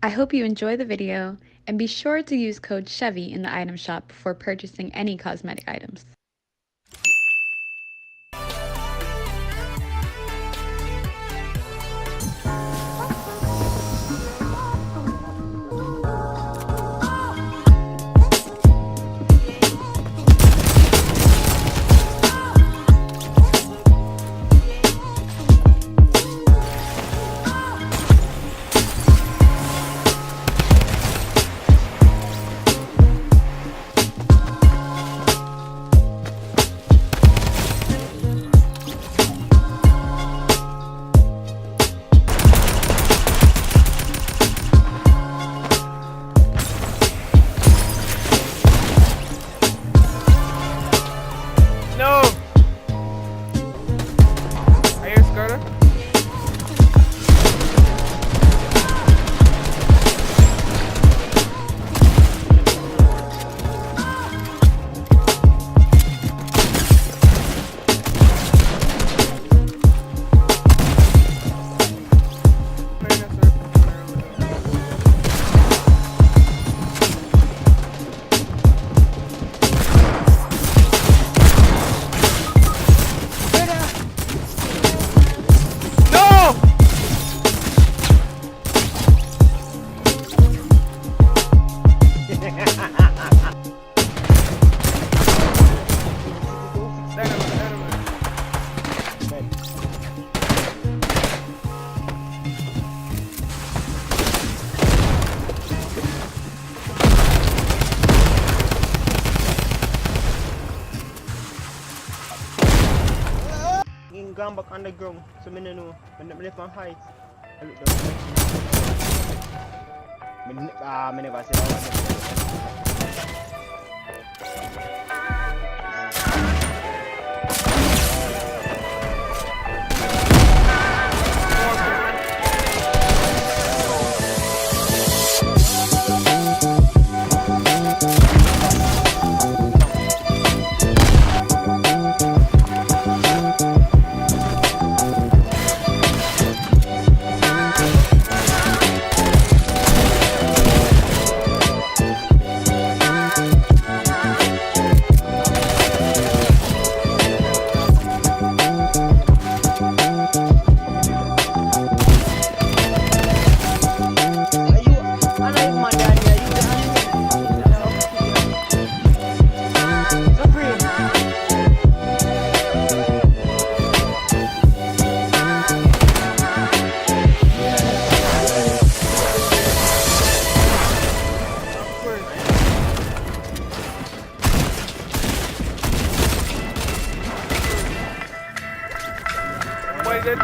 I hope you enjoy the video, and be sure to use code Chevy in the item shop before purchasing any cosmetic items. No! Are you scared? No! Gone back underground, so I don't know. When I left on heights, I looked down. I never said that one. What is it?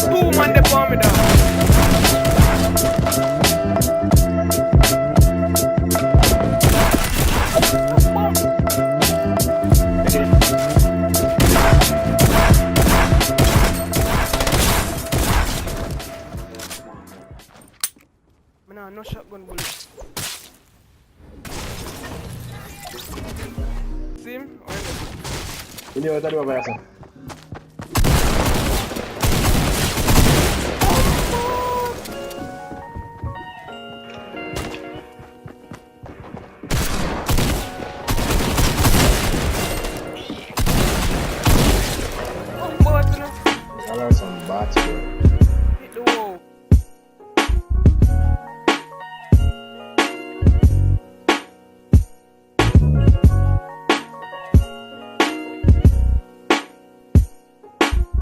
Two man they palm me down. Nah, no shotgun bullet. See him? Ini apa tadi apa ya?